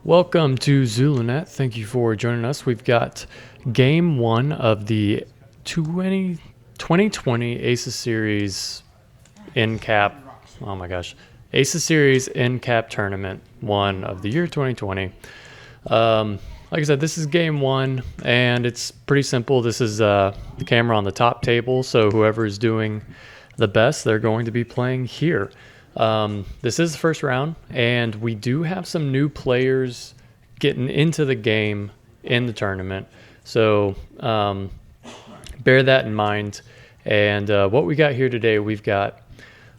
Welcome to ZuluNet. Thank you for joining us. We've got game one of the 2020 Aces Series in-cap. Oh my gosh. Aces Series in-cap tournament one of the year 2020. Like I said, this is game one, and it's pretty simple. This is the camera on the top table, so whoever is doing the best, they're going to be playing here. This is the first round, and we do have some new players getting into the game in the tournament. So bear that in mind. And what we got here today, we've got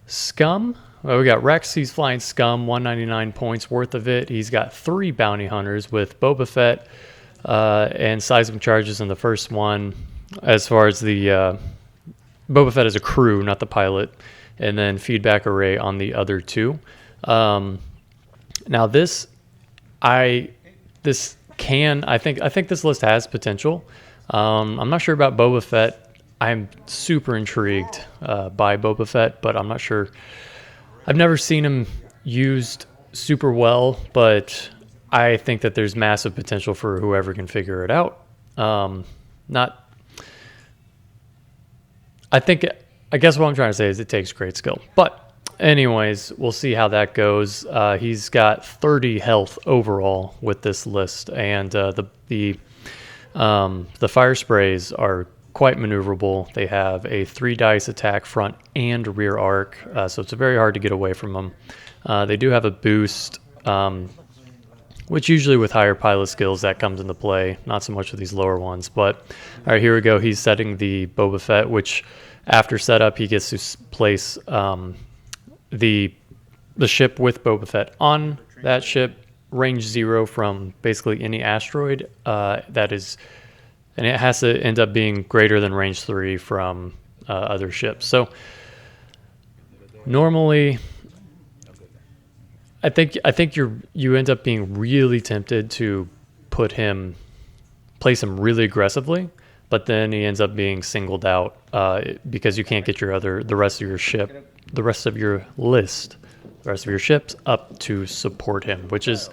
Scum. Well, we got Rex. He's flying Scum, 199 points worth of it. He's got 3 bounty hunters with Boba Fett and seismic charges in the first one. As far as the Boba Fett as a crew, not the pilot. And then feedback array on the other 2. Now I think this list has potential. I'm not sure about Boba Fett. I'm super intrigued by Boba Fett, but I'm not sure. I've never seen him used super well, but I think that there's massive potential for whoever can figure it out. I guess what I'm trying to say is it takes great skill. But anyways, we'll see how that goes. He's got 30 health overall with this list, and the fire sprays are quite maneuverable. They have a 3 dice attack front and rear arc, so it's very hard to get away from them. They do have a boost, which usually with higher pilot skills that comes into play, not so much with these lower ones. But all right, here we go. He's setting the Boba Fett, which after setup, he gets to place the ship with Boba Fett on that ship, range 0 from basically any asteroid and it has to end up being greater than range 3 from other ships. So normally, I think you end up being really tempted to place him really aggressively. But then he ends up being singled out because you can't get the rest of your ships up to support him, which is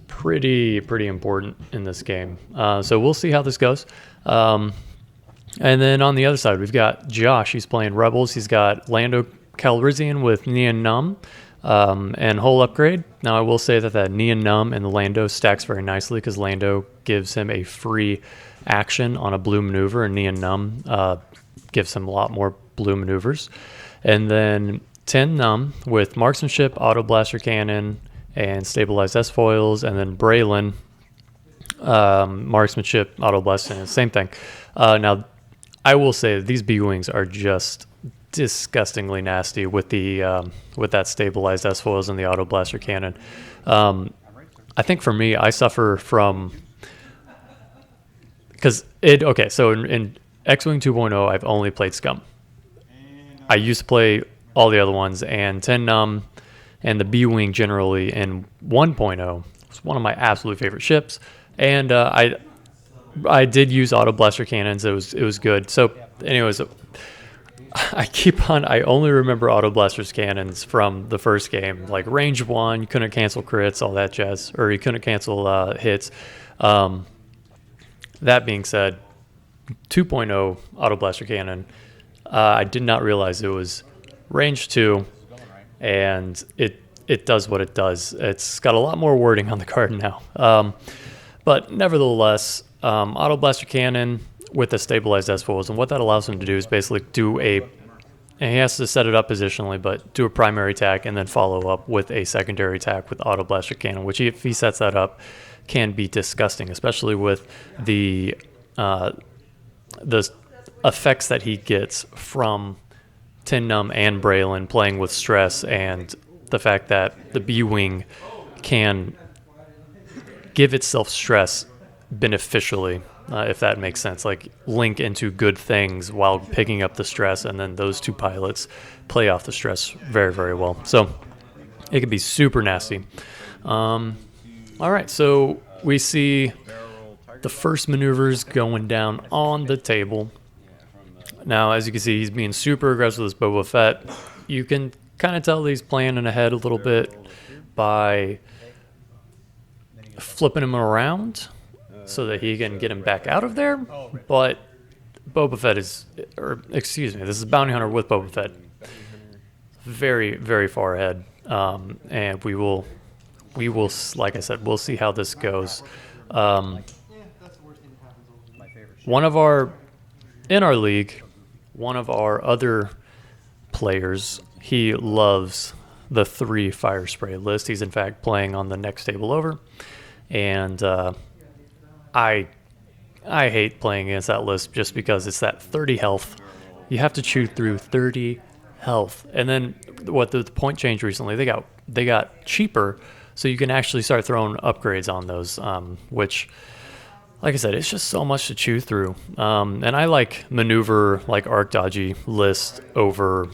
pretty important in this game. So we'll see how this goes. And then on the other side, we've got Josh. He's playing Rebels. He's got Lando Calrissian with Neon Numb and Hull Upgrade. Now I will say that Neon Numb and the Lando stacks very nicely because Lando gives him a free action on a blue maneuver, and Neon Numb gives him a lot more blue maneuvers. And then 10 Numb with Marksmanship, Auto Blaster Cannon, and Stabilized S-Foils, and then Braylon, Marksmanship, Auto Blaster Cannon, same thing. Now, I will say that these B-Wings are just disgustingly nasty with that Stabilized S-Foils and the Auto Blaster Cannon. I think for me, I suffer from... So in X-Wing 2.0, I've only played Scum. I used to play all the other ones, and 10 Numb and the B-Wing generally in 1.0 was one of my absolute favorite ships. And I did use Auto Blaster Cannons. It was good. So anyways, I only remember Auto Blaster's Cannons from the first game. Like range 1, you couldn't cancel crits, all that jazz. Or you couldn't cancel hits. That being said, 2.0 Auto Blaster Cannon, I did not realize it was range 2, and it does what it does. It's got a lot more wording on the card now. But nevertheless, Auto Blaster Cannon with the Stabilized S-Foils, and what that allows him to do is basically and he has to set it up positionally, but do a primary attack and then follow up with a secondary attack with Auto Blaster Cannon, which if he sets that up, can be disgusting, especially with the effects that he gets from Tin Numb and Braylon playing with stress, and the fact that the B-Wing can give itself stress beneficially, if that makes sense, like link into good things while picking up the stress, and then those 2 pilots play off the stress very, very well. So it can be super nasty. All right, so we see the first maneuvers going down on the table. Now, as you can see, he's being super aggressive with this Boba Fett. You can kind of tell that he's planning ahead a little bit by flipping him around so that he can get him back out of there. But Boba Fett is, or excuse me, this is Bounty Hunter with Boba Fett. Very, very far ahead. And we will, like I said, we'll see how this goes. In our league, one of our other players, he loves the 3 fire spray list. He's in fact playing on the next table over, and I hate playing against that list just because it's that 30 health. You have to chew through 30 health, and then what the point change recently, they got cheaper, so you can actually start throwing upgrades on those, which, like I said, it's just so much to chew through. And I like maneuver, like arc dodgy list over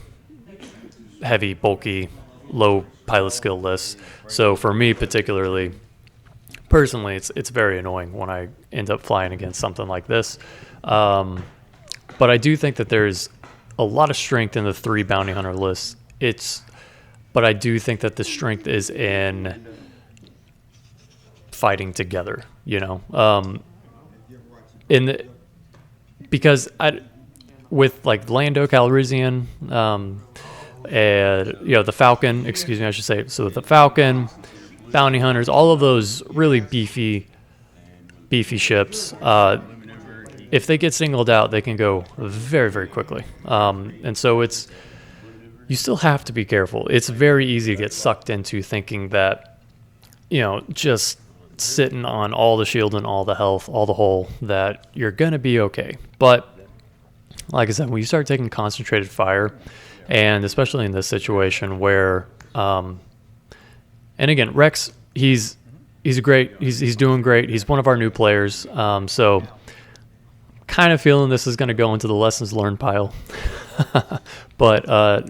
heavy, bulky, low pilot skill lists. So for me particularly, personally, it's very annoying when I end up flying against something like this. But I do think that there's a lot of strength in the 3 bounty hunter lists. But I do think that the strength is in fighting together, because with like Lando Calrissian, and the Falcon, excuse me, I should say. So the Falcon, bounty hunters, all of those really beefy ships. If they get singled out, they can go very, very quickly. And so you still have to be careful. It's very easy to get sucked into thinking that, just sitting on all the shield and all the health, all the hull, that you're going to be okay. But like I said, when you start taking concentrated fire, and especially in this situation where, and again, Rex, he's doing great. He's one of our new players. So kind of feeling this is going to go into the lessons learned pile. But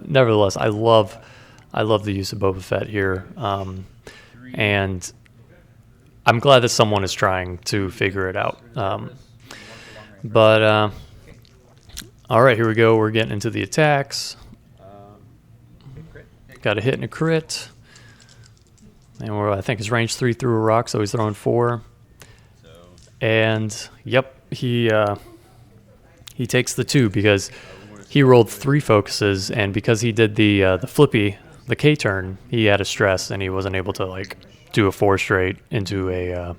nevertheless, I love the use of Boba Fett here. And I'm glad that someone is trying to figure it out. All right, here we go. We're getting into the attacks. Got a hit and a crit. And I think his range 3 through a rock, so he's throwing 4. And, yep, he takes the 2 because he rolled 3 focuses, and because he did the flippy, the K turn, he had a stress, and he wasn't able to, do a 4 straight into a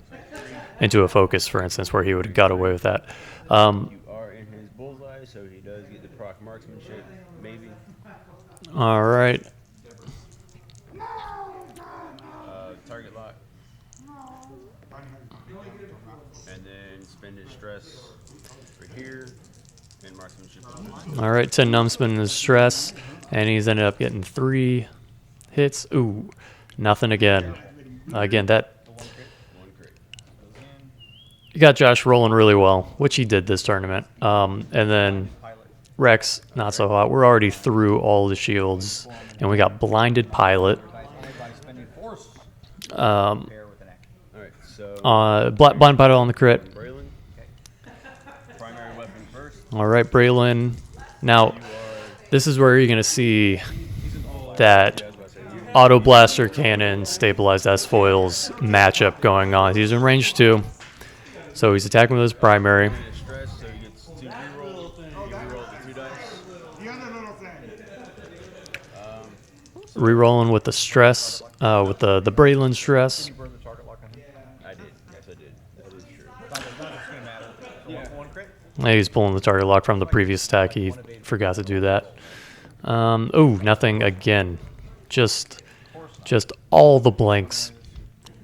focus, for instance, where he would have got away with that. You are in his bullseye, so he does get the proc marksmanship, maybe. All right. Target lock. And then spend his stress for here, and marksmanship. All right, 10 numbspin in his stress, and he's ended up getting 3 hits. Ooh, nothing again. Again, you got Josh rolling really well, which he did this tournament. And then Rex, not so hot. We're already through all the shields, and we got blinded pilot. Blind pilot on the crit. All right, Braylon. Now, this is where you're going to see that Auto Blaster Cannon, Stabilized S-Foils matchup going on. He's in range 2, so he's attacking with his primary. Rerolling with the stress, with the Braylon stress. I did. Yes, I did. That is true. He's pulling the target lock from the previous attack. He forgot to do that. Oh, nothing again. Just all the blanks.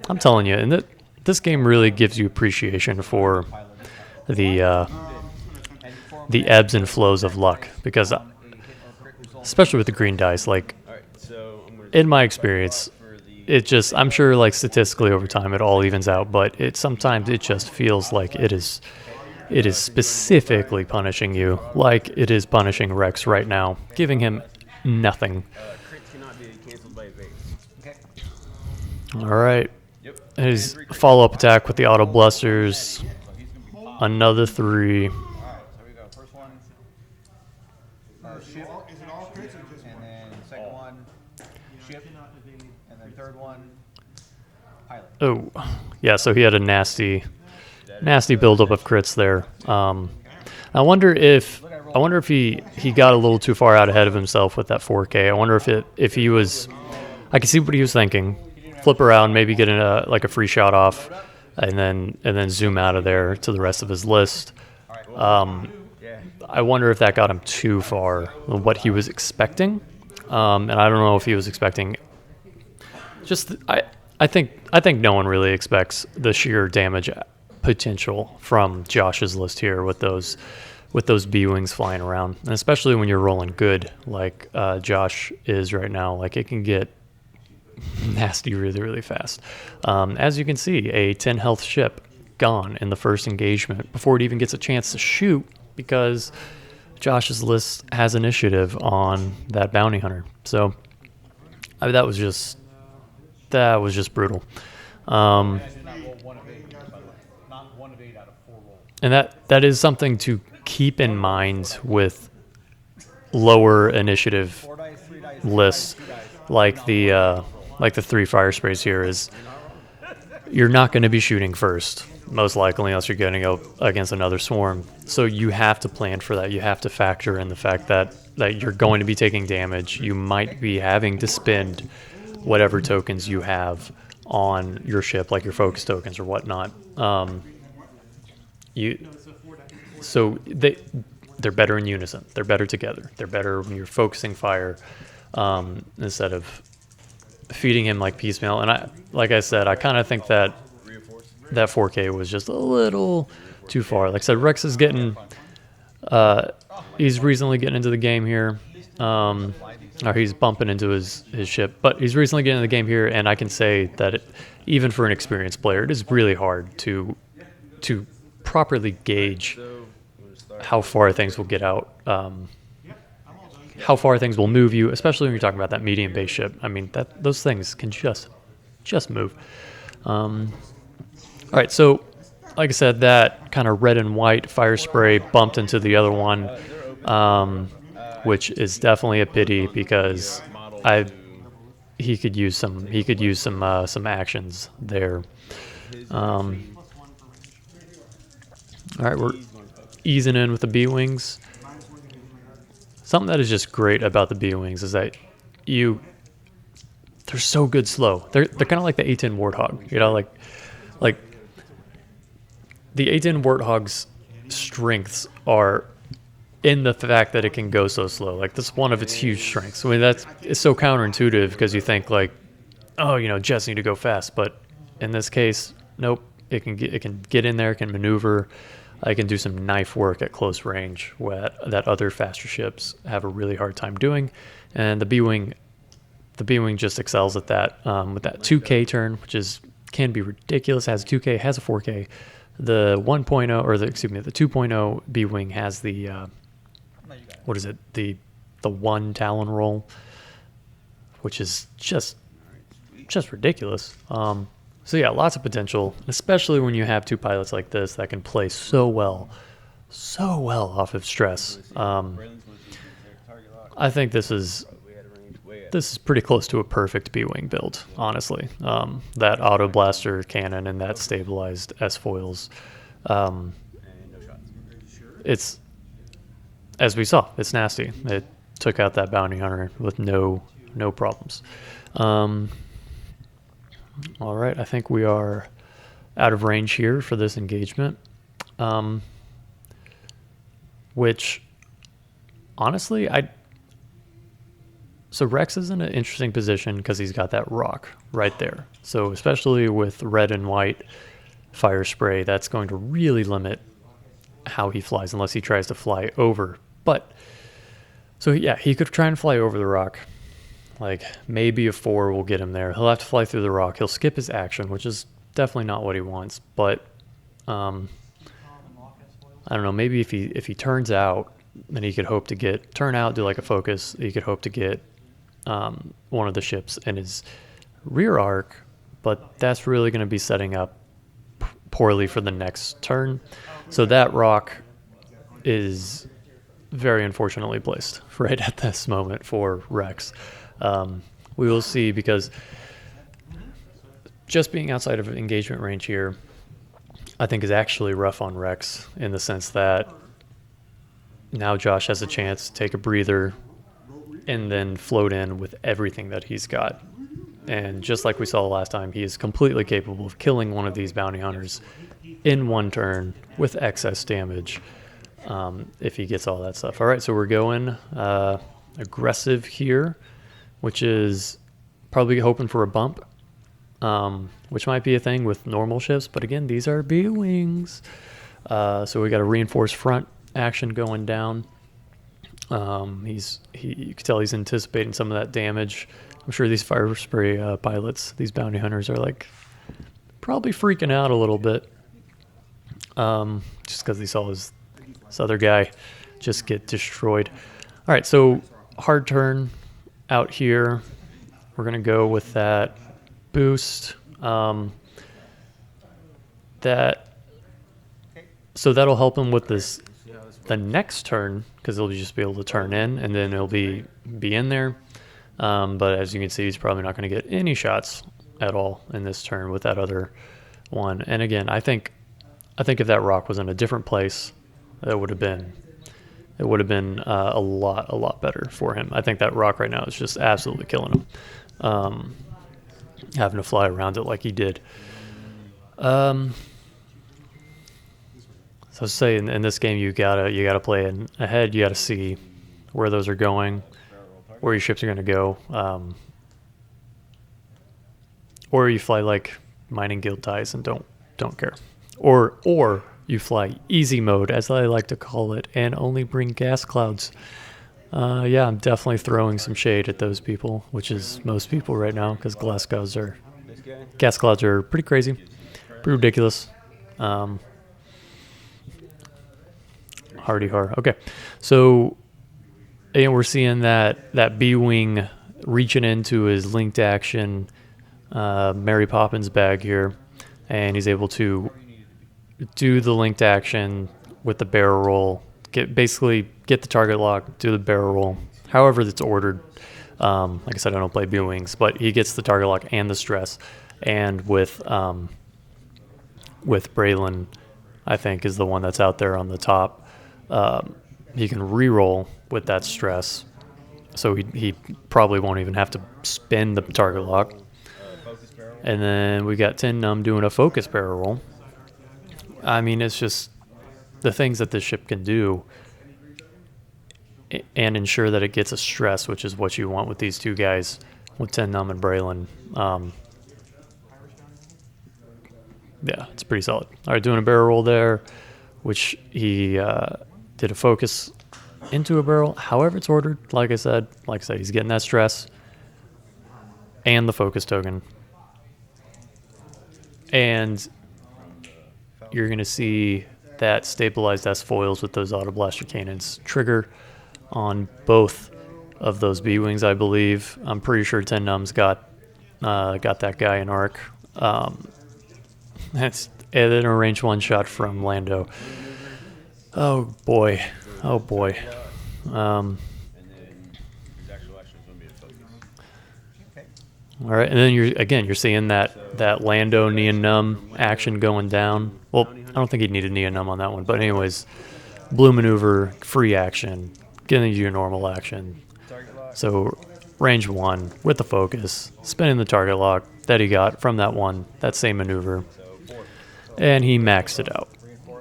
I'm telling you, and this game really gives you appreciation for the ebbs and flows of luck, because especially with the green dice, in my experience, I'm sure statistically over time it all evens out, but sometimes it just feels like it is specifically punishing you, like it is punishing Rex right now, giving him nothing. All right. His follow-up attack with the auto blusters. Another 3. Ship, and then second one, ship, and then third one, Oh, yeah. So he had a nasty buildup of crits there. I wonder if he got a little too far out ahead of himself with that 4K. I wonder if he was. I can see what he was thinking. Flip around, maybe get a free shot off, and then zoom out of there to the rest of his list. I wonder if that got him too far, what he was expecting, and I don't know if he was expecting. I think no one really expects the sheer damage potential from Josh's list here with those B-wings flying around, and especially when you're rolling good like Josh is right now. Like, it can get nasty really, really fast. As you can see, a 10 health ship gone in the first engagement before it even gets a chance to shoot, because Josh's list has initiative on that bounty hunter. So that was just brutal. And that is something to keep in mind with lower initiative lists like the 3 fire sprays here. Is you're not going to be shooting first, most likely, unless you're getting up against another swarm. So you have to plan for that. You have to factor in the fact that you're going to be taking damage. You might be having to spend whatever tokens you have on your ship, like your focus tokens or whatnot. So they're better in unison. They're better together. They're better when you're focusing fire instead of feeding him like piecemeal. And like I said, I kind of think that 4K was just a little too far. Like I said, Rex is getting he's recently getting into the game here, or he's bumping into his ship, but he's recently getting into the game here, and I can say that even for an experienced player, it is really hard to properly gauge how far things will get out, how far things will move you, especially when you're talking about that medium base ship. I mean, those things can just move. All right, so like I said, that kind of red and white fire spray bumped into the other one, which is definitely a pity, because he could use some actions there. All right, we're easing in with the B-wings. Something that is just great about the B-wings is that they're so good slow. They're kind of like the A-10 Warthog, like the A-10 Warthog's strengths are in the fact that it can go so slow. Like, that's one of its huge strengths. I mean, it's so counterintuitive, because you think like, oh, jets need to go fast, but in this case, nope. It can get in there, it can maneuver. I can do some knife work at close range that other faster ships have a really hard time doing, and the B-wing just excels at that with that 2K turn, which can be ridiculous. It has a 2K, has a 4K. The 1.0 or the 2.0 B-wing has the what is it? The one Talon roll, which is just ridiculous. So yeah, lots of potential, especially when you have two pilots like this that can play so well off of stress. I think this is pretty close to a perfect B-wing build, honestly. That auto blaster cannon and that stabilized S-foils. It's, as we saw, it's nasty. It took out that bounty hunter with no problems. All right, I think we are out of range here for this engagement, which, honestly, so Rex is in an interesting position because he's got that rock right there. So especially with red and white fire spray, that's going to really limit how he flies unless he tries to fly over. But, so yeah, he could try and fly over the rock. Like, maybe a 4 will get him there. He'll have to fly through the rock. He'll skip his action, which is definitely not what he wants. But I don't know. Maybe if he turns out, then he could hope to turn out, do like a focus. He could hope to get one of the ships in his rear arc. But that's really going to be setting up poorly for the next turn. So that rock is very unfortunately placed right at this moment for Rex. We will see, because just being outside of engagement range here, I think is actually rough on Rex in the sense that now Josh has a chance to take a breather and then float in with everything that he's got. And just like we saw last time, he is completely capable of killing one of these bounty hunters in one turn with excess damage if he gets all that stuff. All right, so we're going aggressive here, which is probably hoping for a bump, which might be a thing with normal ships. But again, these are B-Wings. So we got a reinforced front action going down. You can tell he's anticipating some of that damage. I'm sure these fire spray pilots, these bounty hunters, are like probably freaking out a little bit, just because he saw this other guy just get destroyed. All right, so hard turn out here. We're gonna go with that boost. So that'll help him with the next turn, because he'll just be able to turn in, and then he'll be in there. But as you can see, he's probably not going to get any shots at all in this turn with that other one. And again, I think if that rock was in a different place, it would have been a lot better for him. I think that rock right now is just absolutely killing him, having to fly around it like he did. So say in this game, you gotta play ahead. You gotta see where those are going, where your ships are gonna go, or you fly like mining guild ties and don't care, or you fly easy mode, as I like to call it, and only bring gas clouds. Yeah, I'm definitely throwing some shade at those people, which is most people right now, because gas clouds are pretty crazy, pretty ridiculous. Hardy har. Okay, so again, we're seeing that B-Wing reaching into his linked action Mary Poppins bag here, and he's able to do the linked action with the barrel roll, basically get the target lock, do the barrel roll, however it's ordered. Like I said, I don't play B-Wings, but he gets the target lock and the stress, and with Braylon, I think, is the one that's out there on the top. He can re-roll with that stress, so he probably won't even have to spin the target lock. And then we got Tin Num doing a focus barrel roll. I mean, it's just the things that this ship can do and ensure that it gets a stress, which is what you want with these two guys, with Tin Num and Braylon. Yeah, it's pretty solid. All right, doing a barrel roll there, which he did a focus into a barrel, however it's ordered. Like I said, he's getting that stress and the focus token. And you're going to see that stabilized S foils with those auto blaster cannons trigger on both of those B-Wings, I believe. I'm pretty sure Tin Num's got that guy in arc. That's and then a range one shot from Lando. Oh boy. And then his actual action is going to be a focus. Okay. All right, and then you're seeing that Lando Neon Numb action going down. Well, I don't think he'd need a Neon Numb on that one, but anyways, blue maneuver, free action, getting your normal action. So range one with the focus, spinning the target lock that he got from that same maneuver, and he maxed it out,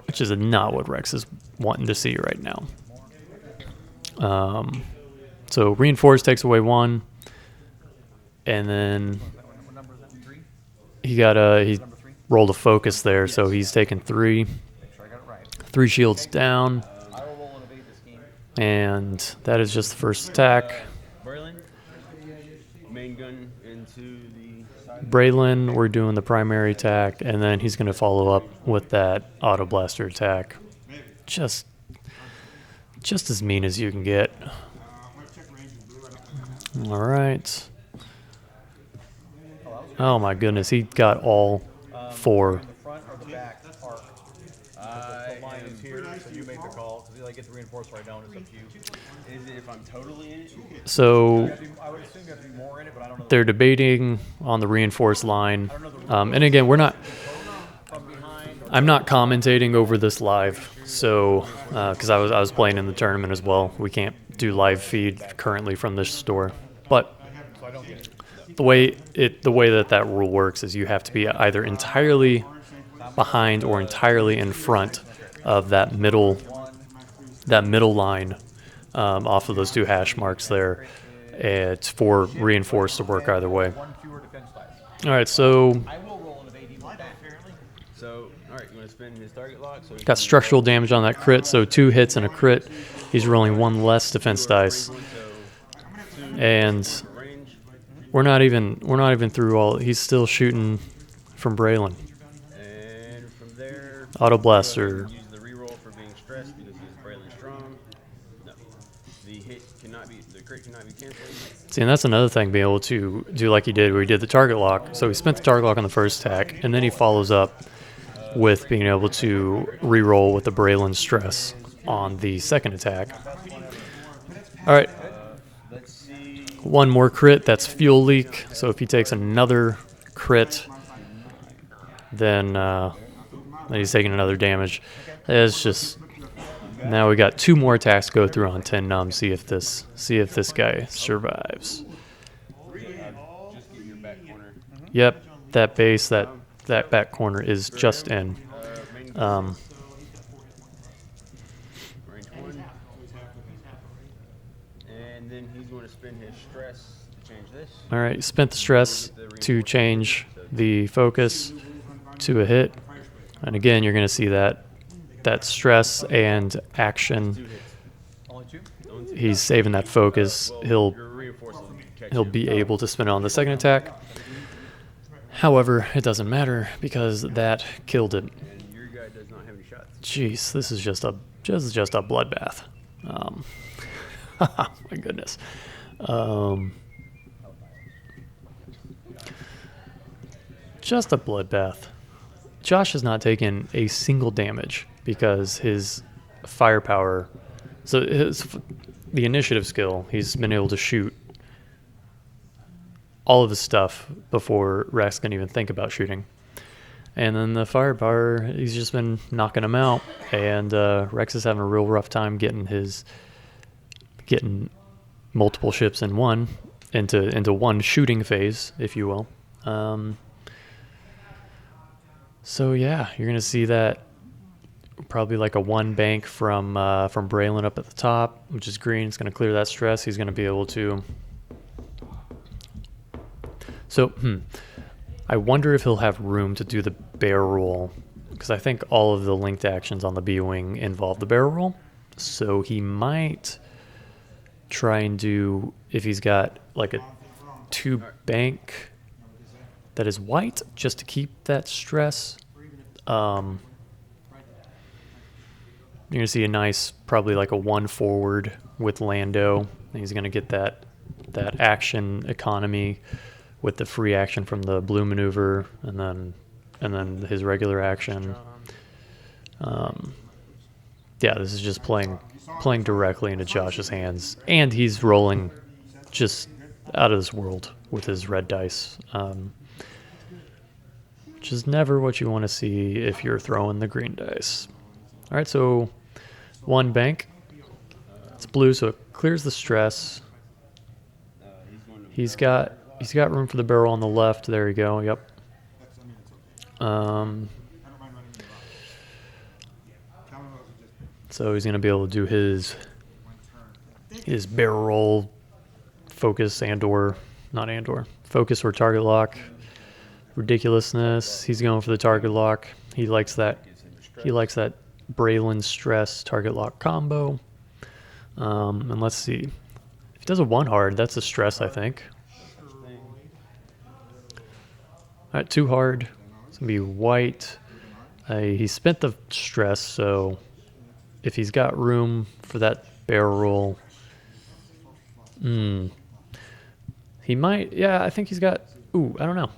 which is not what Rex is wanting to see right now. So reinforce takes away one, and then What number is that? 3? he rolled a focus there, so he's taking 3. Make sure I got it right. 3 shields down, I will roll and evade this game. and that is just the first attack. Braylon, main gun into the side. Braylon, we're doing the primary attack, and then he's going to follow up with that auto blaster attack. Just as mean as you can get. All right. Oh my goodness, he got all 4. The front or the back arc? The line is here, so you make the call. Because I get the reinforce right now, and it's up to you. Is it if I'm totally in it? So I would assume you have to be more in it, but I don't know. they're debating on the reinforced line. And again, we're not. From behind. I'm not commentating over this live, so because I was playing in the tournament as well. We can't do live feed currently from this store, but So I don't get it. the way that rule works is you have to be either entirely behind or entirely in front of that middle line off of those two hash marks there. It's for reinforced to work either way. One fewer defense dice. All right, so I will roll an evade with that. So, all right, you want to spend his target lock? So he got can structural roll damage on that crit, so 2 hits and a crit. He's rolling 1 less defense dice, one, so and range. we're not even through all. He's still shooting from Braylon. And from there, Auto blaster. use the reroll for being stressed because he's Braylon strong. No, the crit cannot be canceled. See, and that's another thing, being able to do like he did, where he did the target lock. So he spent the target lock on the first attack, and then he follows up with being able to reroll with the Braylon stress on the second attack. All right, Let's see. 1 more crit. That's fuel leak. So if he takes another crit, then he's taking another damage. It's just now we got 2 more attacks to go through on 10 numb. See if this guy survives. Just get your back corner. Yep, that base, that back corner is just in. Main range 1. And then he's going to spend his stress to change this. All right, spent the stress to change the focus to a hit, and again, you're going to see that stress and action. Only 2? He's saving that focus. He'll Your reinforce will catch he'll you. be able to spin it on the second attack. However, it doesn't matter because that killed it. And your guy does not have any shots. Jeez, this is just a bloodbath. My goodness. Just a bloodbath. Josh has not taken a single damage because his firepower. So the initiative skill, he's been able to shoot all of his stuff before Rex can even think about shooting. And then the firepower, he's just been knocking him out. And Rex is having a real rough time getting multiple ships in one into one shooting phase, if you will. So yeah, you're gonna see that probably like a 1 bank from Braylon up at the top, which is green. It's gonna clear that stress. He's gonna be able to. So I wonder if he'll have room to do the bear roll, because I think all of the linked actions on the B-wing involve the bear roll. So he might try and do, if he's got like a 2 bank that is white, just to keep that stress. You're gonna see a nice, probably like a 1 forward with Lando. And he's gonna get that action economy with the free action from the blue maneuver, and then his regular action. Yeah, this is just playing directly into Josh's hands, and he's rolling just out of this world with his red dice, which is never what you want to see if you're throwing the green dice. All right, so 1 bank. It's blue, so it clears the stress. He's got room for the barrel on the left. There you go. Yep. So he's gonna be able to do his barrel roll, focus focus or target lock. Ridiculousness. He's going for the target lock. He likes that. He likes that Braylon stress target lock combo. And let's see. If he does a 1 hard, that's a stress, I think. All right, 2 hard. It's gonna be white. He spent the stress, so if he's got room for that barrel roll, he might. Yeah, I think he's got. Ooh, I don't know.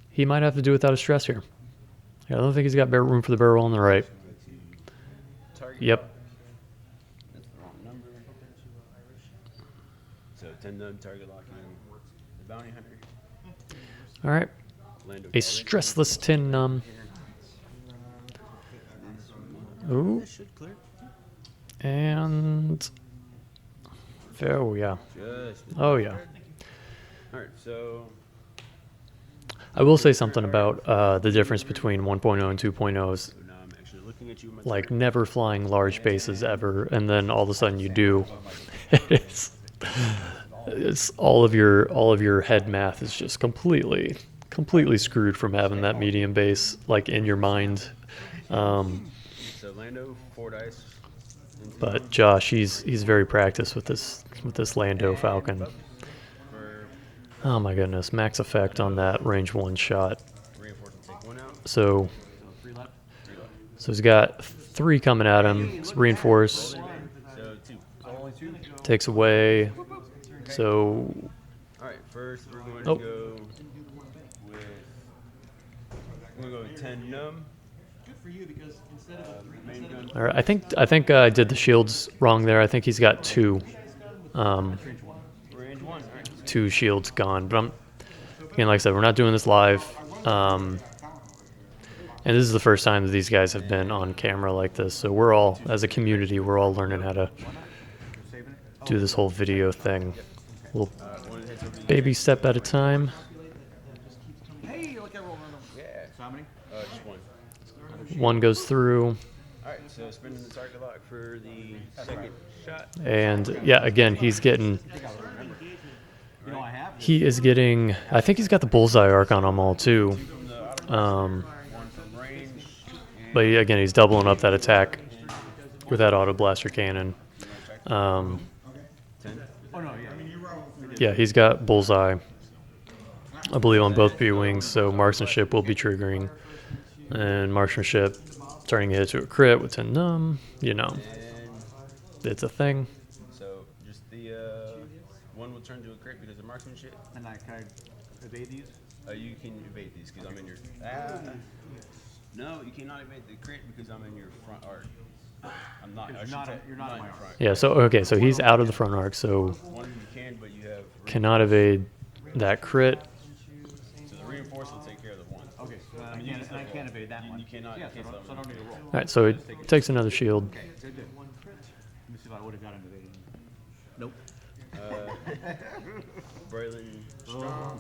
He might have to do without a stress here. Yeah, I don't think he's got room for the barrel roll on the right. Yep. That's the wrong number. So 10 nub target locking. The bounty hunter. All right. Lando A stressless 10 num. Ooh. This should clear. And oh yeah. Just. Oh yeah. All right. So. I will say something about the difference between 1.0 and 2.0s. So now I'm actually looking at you. My Like never flying large bases ever, and then all of a sudden you do. it's all of your head math is just completely screwed from having that medium base like in your mind. So Lando 4 dice. But Josh, he's very practiced with this Lando Falcon. Oh my goodness, max effect on that range 1 shot. Reinforcement take 1 out. So 3 left. he's got 3 coming at him. It's reinforce So 2. So only 2. takes away. So All right. First we're going Oh. to go with. We're going to go with 10 num. Main gun. all right, I think I did the shields wrong there. I think he's got 2 Range 1. All right. 2 shields gone. But again, like I said, we're not doing this live. And this is the first time that these guys have been on camera like this. So we're all, as a community, we're all learning how to do this whole video thing. Little One hits over the baby step at a time. Hey, look at rolling. Yeah. So how many? Just 1. 1 goes through. All right. So spinning the target lock for the second shot. And yeah, again, he's getting, You know I have. he is getting, I think he's got the bullseye arc on them all too. From the auto, Um, 1 from range. but again, he's doubling up that attack with that auto blaster cannon. 10. Oh no, yeah. Yeah, he's got bullseye, I believe, on both B wings, so marksmanship will be triggering. And marksmanship turning a hit to a crit with 10 num, you know, And it's a thing. so just the 1 will turn to a crit because of marksmanship. And I can evade these. You can evade these because I'm in your. No, you cannot evade the crit because I'm in your front arc. I'm not. I should not- say- you're not in in my my front. Yeah, so okay, so he's out of the front arc, so 1 you can, but you have. cannot evade that crit. So the reinforce will take care of the 1. Okay. And I can't evade that one. You cannot. Yeah, you can't so I don't need to roll. All right, so it takes another shield. Okay, good. Let me see if I would have gotten evaded. Nope. Braylon strong.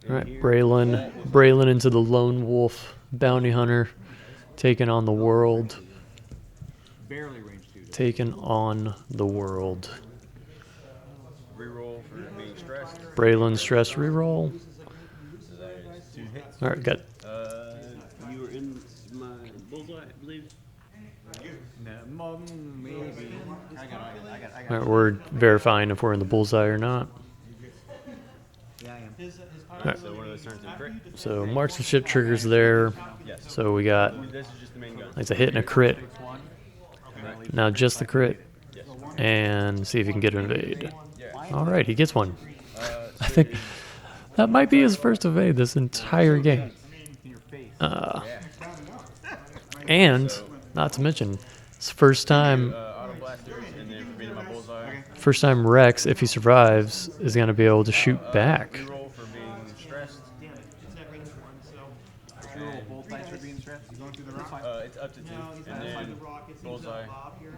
All right, Braylon into the lone wolf bounty hunter, taking on the world. Barely range 2. Taking on the world. Reroll for being stressed. Braylon stress reroll. So that is 2 hits. All right, got You were in my bullseye, I believe. No, maybe. I got. all right, we're verifying if we're in the bullseye or not. Yeah, I am. So one of those turns to crit. So marksmanship triggers there. Yes. So we got This is just the main gun. it's a hit and a crit. One. Now just the crit, Yes. and see if he can get an evade. Yeah. All right, he gets one. I So think that might be his first evade this entire game. In your face. And not to mention, it's first time auto blasters and then for being my bullseye. first time Rex, if he survives, is going to be able to shoot back. Reroll for being stressed. Roll both dice for being stressed. It's up to 2. And then bullseye.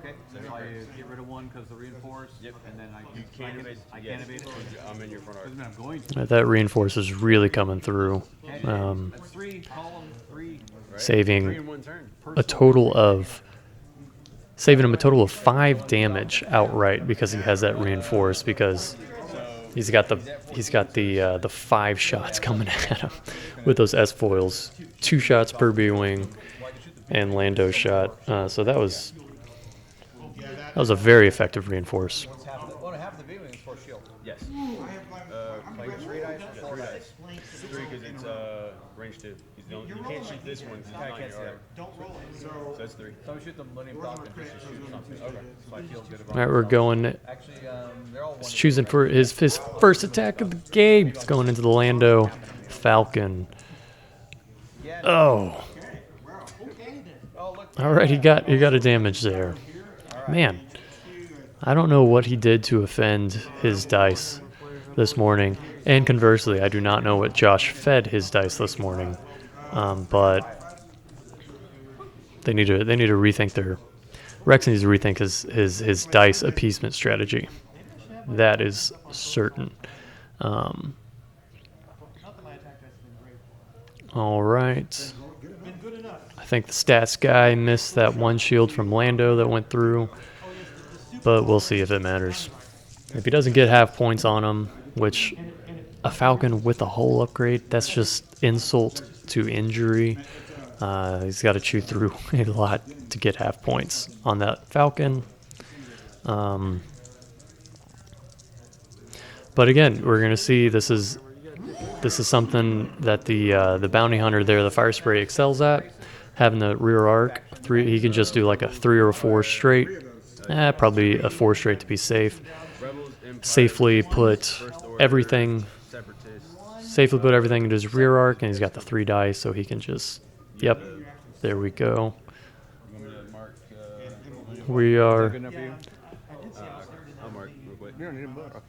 Okay. So I get rid of 1 because the reinforce. Yep. And then I Can't evade. I Yes. can't evade it. I'm in your front arc. Doesn't mean I'm going to. That reinforce is really coming through, That's 3. Column 3. Right? saving 3 in 1 turn. a total of saving him a total of 5 damage outright because he has that reinforce because he's got the 5 shots coming at him with those S foils, 2 shots per B wing, and Lando shot. So that was a very effective reinforce. Half the V-wing is for shield. Yes. Like 3 dice? Yeah, 3 dice. 3 because it's range 2. You can't shoot this one because it's not in your arc. So that's 3. So I shoot the Millennium Falcon just to shoot something. Okay. So I feel good about All right, we're going. Actually, they're all He's choosing for his first attack of the game. It's going into the Lando Falcon. Oh, All right, he got a damage there. Man, I don't know what he did to offend his dice this morning. And conversely, I do not know what Josh fed his dice this morning. But they need to rethink their. Rex needs to rethink his dice appeasement strategy. That is certain. All right. I think the stats guy missed that one shield from Lando that went through, but we'll see if it matters. If he doesn't get half points on him, which a Falcon with a hull upgrade, that's just insult to injury. He's got to chew through a lot to get half points on that Falcon. But again, we're going to see this is something that the bounty hunter there, the fire spray, excels at. Having the rear arc, he can just do like a 3 or a 4 straight. Probably a 4 straight to be safe. Safely put everything into his rear arc, and he's got the 3 dice, so he can just. Yep, there we go. We are. Good enough for you? I'll mark real quick. You don't need him, okay.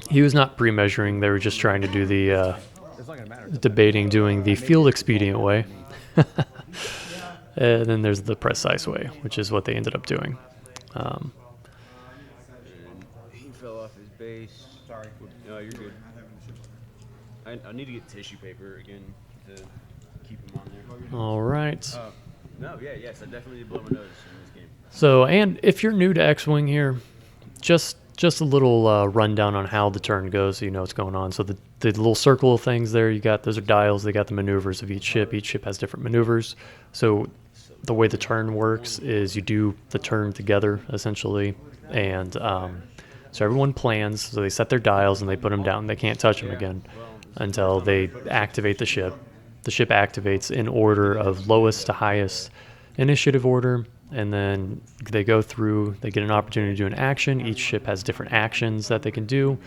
He was not pre-measuring. They were just trying to do the debating doing the field expedient way. And then there's the precise way, which is what they ended up doing. He fell off his base. Sorry. No, you're good. I need to get tissue paper again to keep him on there. All right. Yes, I definitely did blow my nose in this game. So, and if you're new to X-Wing here, just a little rundown on how the turn goes so you know what's going on. So the little circle of things there, those are dials. They got the maneuvers of each ship. Each ship has different maneuvers. So the way the turn works is you do the turn together, essentially. And so everyone plans. So they set their dials and they put them down. They can't touch them again until they activate the ship. The ship activates in order of lowest to highest initiative order. And then they go through, they get an opportunity to do an action. Each ship has different actions that they can do.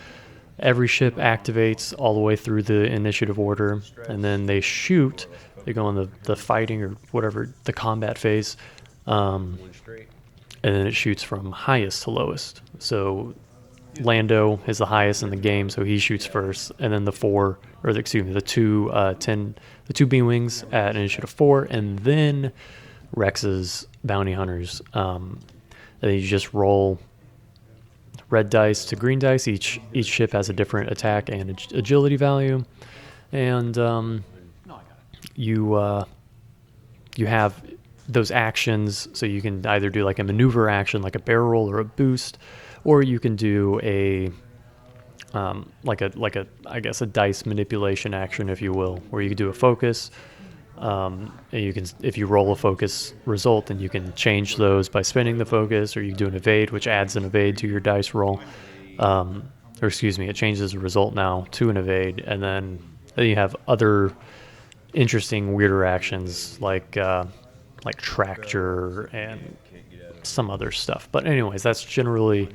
Every ship activates all the way through the initiative order. And then they shoot. They go on the fighting or whatever, the combat phase. And then it shoots from highest to lowest. So Lando is the highest in the game, so he shoots first. And then the two B-Wings at initiative 4. And then Rex's bounty hunters. And you just roll red dice to green dice. Each ship has a different attack and agility value, and you have those actions. So you can either do like a maneuver action, like a barrel roll or a boost, or you can do a I guess a dice manipulation action, if you will, where you can do a focus. And you can, if you roll a focus result, then you can change those by spinning the focus, or you can do an evade, which adds an evade to your dice roll. It changes the result now to an evade, and then you have other interesting, weirder actions like tractor and some other stuff. But anyways, that's generally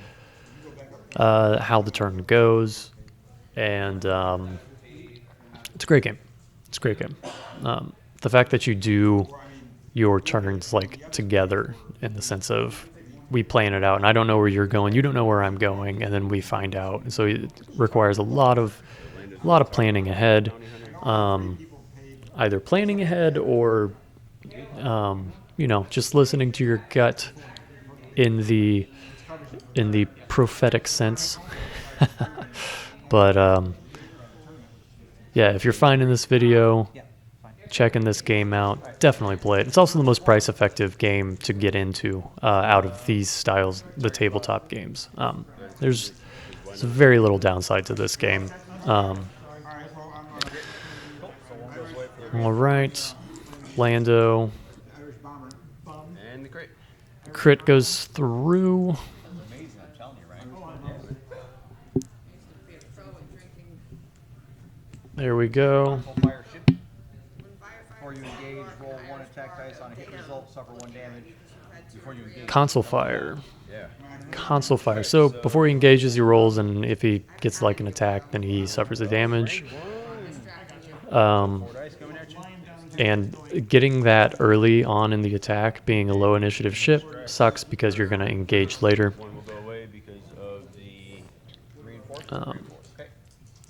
how the turn goes, and it's a great game. It's a great game. The fact that you do your turns like together, in the sense of we plan it out, and I don't know where you're going, you don't know where I'm going, and then we find out. And so it requires a lot of planning ahead, either planning ahead or just listening to your gut in the prophetic sense. But if you're finding this video, checking this game out, definitely play it. It's also the most price-effective game to get into out of these styles, the tabletop games. There's very little downside to this game. All right, Lando. And the crit. Crit goes through. There we go. Before you engage, roll 1 attack dice on a hit result, suffer 1 damage. Before you engage. Console fire. Yeah. Console fire. So before he engages, he rolls, and if he gets like an attack, then he suffers a damage. Dice coming at you. And getting that early on in the attack, being a low initiative ship, sucks because you're going to engage later. One will go away because of the Reinforcement. Okay.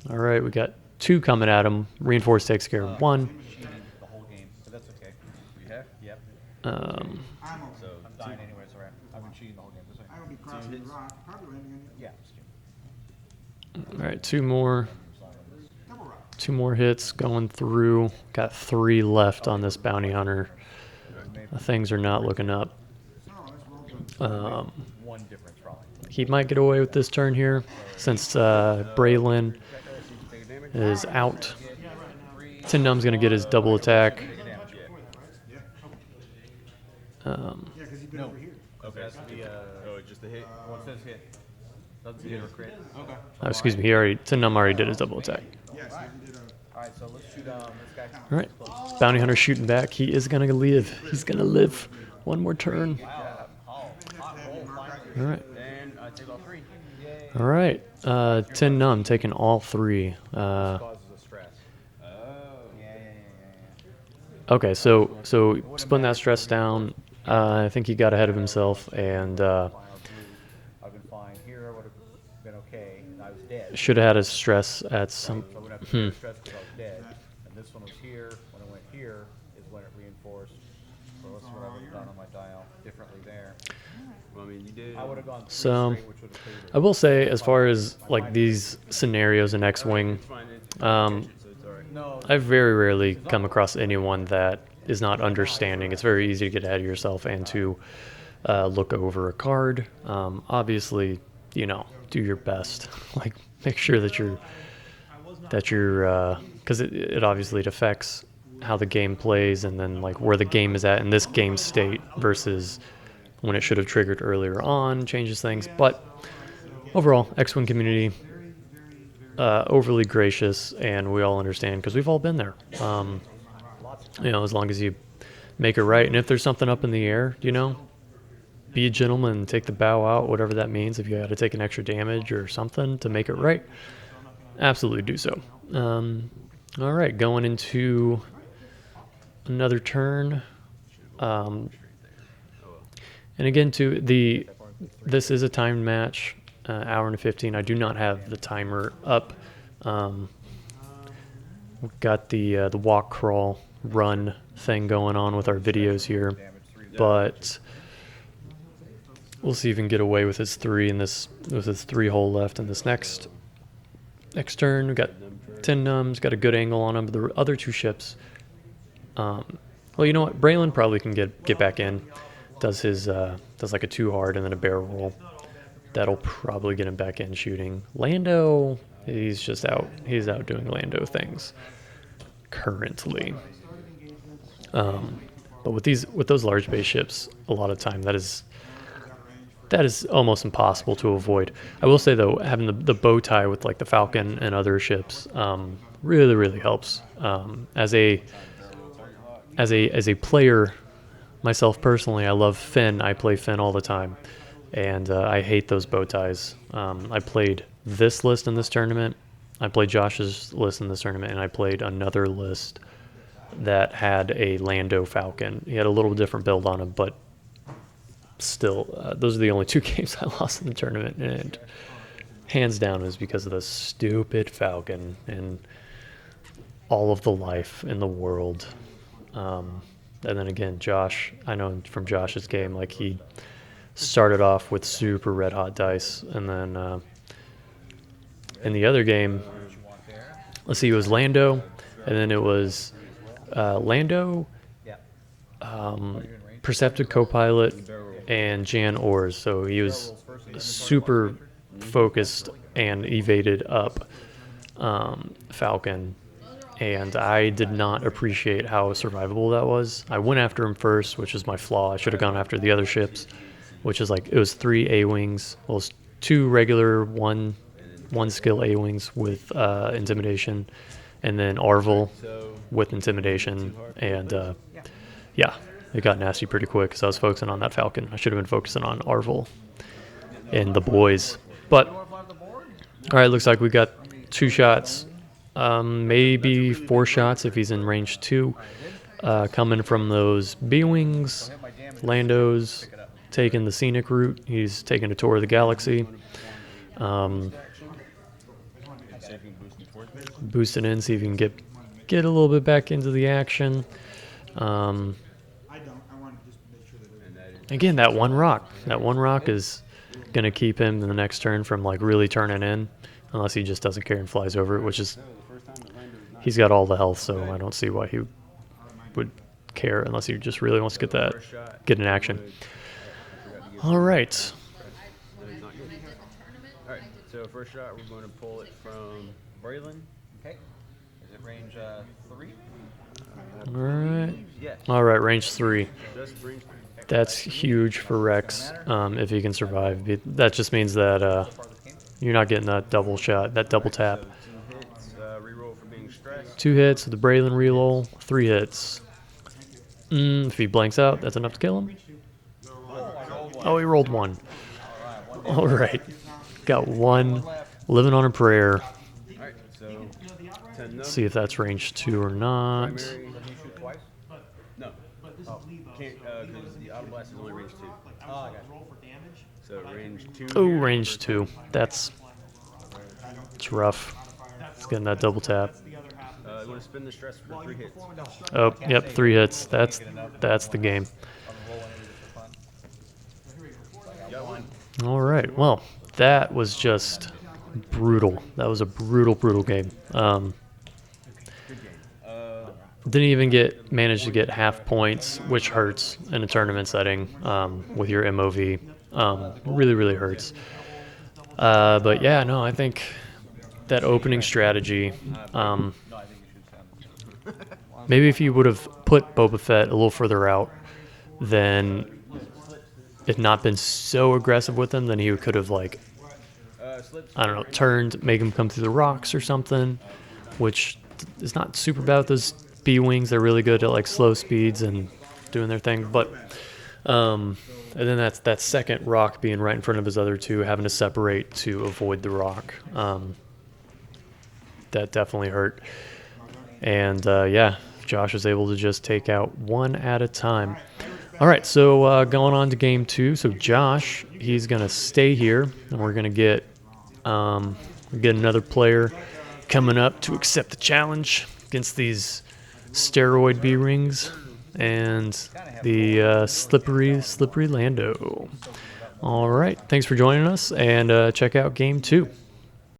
All right, we got 2 coming at him. Reinforce takes care of 1. Cheating the whole game, but that's okay. you have. Yep. So I'm dying anyway, so I've been cheating the whole game. That's okay. I will be crossing the rock, probably landing on Yeah. All right, 2 more. double rock. 2 more hits going through. Got 3 left on this bounty hunter. Things are not looking up. So let's roll the One difference, probably. He might get away with this turn here since Braylon is out. Tin Num's going to get his double attack. yeah, because you've been over here. Okay. That's the, Oh, just the hit. what says hit? Doesn't hit or crit. Okay. Oh, excuse me, Tin Num already did his double attack. Yes, you did a Alright, so let's shoot this guy. All right, bounty hunter shooting back. He is going to live. He's going to live. 1 more turn. Wow. Hot roll, finally. All right. And I take all 3. Yay. All right. Tin Num taking all 3. Causes a stress. Oh. Yeah. Okay, so splitting that stress down, I think he got ahead of himself and I've been fine here. I would have been okay. I was dead. should have had his stress at some. So I wouldn't have to take stress because I was dead. And this one was here. When it went here is when it reinforced. So let's see what I would have done on my dial differently there. Well, I mean, you did. I would have gone 3 So, straight, which would have paid I will say, as far as like these scenarios in X-Wing, Fine, it's um, so it's all right. No, I've very rarely come across anyone that is not understanding. It's very easy to get ahead of yourself and to look over a card. Obviously, do your best. Like, make sure that you're because it obviously it affects how the game plays and then like where the game is at in this game state versus when it should have triggered earlier on, changes things. But overall, X-Wing community overly gracious, and we all understand because we've all been there. As long as you make it right, and if there's something up in the air, be a gentleman, take the bow out, whatever that means. If you got to take an extra damage or something to make it right, absolutely do so. All right, going into another turn. And again, this is a timed match, hour and 15. I do not have the timer up. We've got the walk, crawl, run thing going on with our videos here, but we'll see if we can get away with his 3 in this with his 3 hole left in this next turn. We've got Tin Num's got a good angle on him, but the other 2 ships. Well, you know what? Braylon probably can get back in. Does like a 2 hard and then a barrel roll. That'll probably get him back in shooting. Lando, he's just out. He's out doing Lando things currently. But with those large base ships, a lot of time that is almost impossible to avoid. I will say though, having the bow tie with like the Falcon and other ships really helps. As a player. Myself personally, I love Finn. I play Finn all the time, and I hate those bow ties. I played this list in this tournament. I played Josh's list in this tournament, and I played another list that had a Lando Falcon. He had a little different build on him, but still, those are the only 2 games I lost in the tournament, and hands down it was because of the stupid Falcon and all of the life in the world. And then again, Josh, I know from Josh's game, like he started off with super red hot dice, and then in the other game, let's see, it was Lando, and then it was Lando, Perceptive Copilot, and Jan Ors. So he was super focused and evaded up Falcon. And I did not appreciate how survivable that was. I went after him first, which is my flaw. I should have gone after the other ships, which is like, it was 3 A-Wings. Well, it was 2 regular, one skill A-Wings with Intimidation, and then Arvel with Intimidation. And yeah, it got nasty pretty quick because I was focusing on that Falcon. I should have been focusing on Arvel and the boys. But, all right, looks like we got 2 shots. Maybe 4 shots if he's in range 2. coming from those B-Wings, Landos, taking the scenic route. He's taking a tour of the galaxy. Boost it in, see if you can get a little bit back into the action. Again, that one rock. That one rock is going to keep him in the next turn from like really turning in, unless he just doesn't care and flies over it, which is, he's got all the health, so I don't see why he would care unless he just really wants to get an action. All right. Alright, so first shot, we're going to pull it from Braylon. Okay. Is it range 3? All right. Yes. All right, range 3. Just range 3. That's huge for Rex, if he can survive. That just means that you're not getting that double shot, that double tap. 2 hits, reroll for being stressed. 2 hits, the Braylon reroll, 3 hits. If he blanks out, that's enough to kill him. Oh, he rolled 1. All right. Got 1, living on a prayer. Alright, so 10 no. See if that's range 2 or not. Primary. No. Can't, because the auto blast is only range 2. Oh, I got So range 2. Oh, range 2. It's rough. It's getting that double tap. You want to spin the stress for 3 hits. Oh, yep, 3 hits. That's the game. Got 1. All right. Well, that was just brutal. That was a brutal game. Didn't even manage to get half points, which hurts in a tournament setting with your MOV. Really hurts. But yeah, no, I think that opening strategy. Maybe if you would have put Boba Fett a little further out, then it not been so aggressive with him, then he could have like, I don't know, turned, make him come through the rocks or something, which is not super bad with those B-Wings. They're really good at like slow speeds and doing their thing. But and then that's that second rock being right in front of his other 2, having to separate to avoid the rock. That definitely hurt. And yeah, Josh was able to just take out 1 at a time. All right, so going on to game 2. So Josh, he's gonna stay here, and we're gonna get another player coming up to accept the challenge against these steroid B-Rings and the slippery Lando. All right, thanks for joining us, and check out game 2.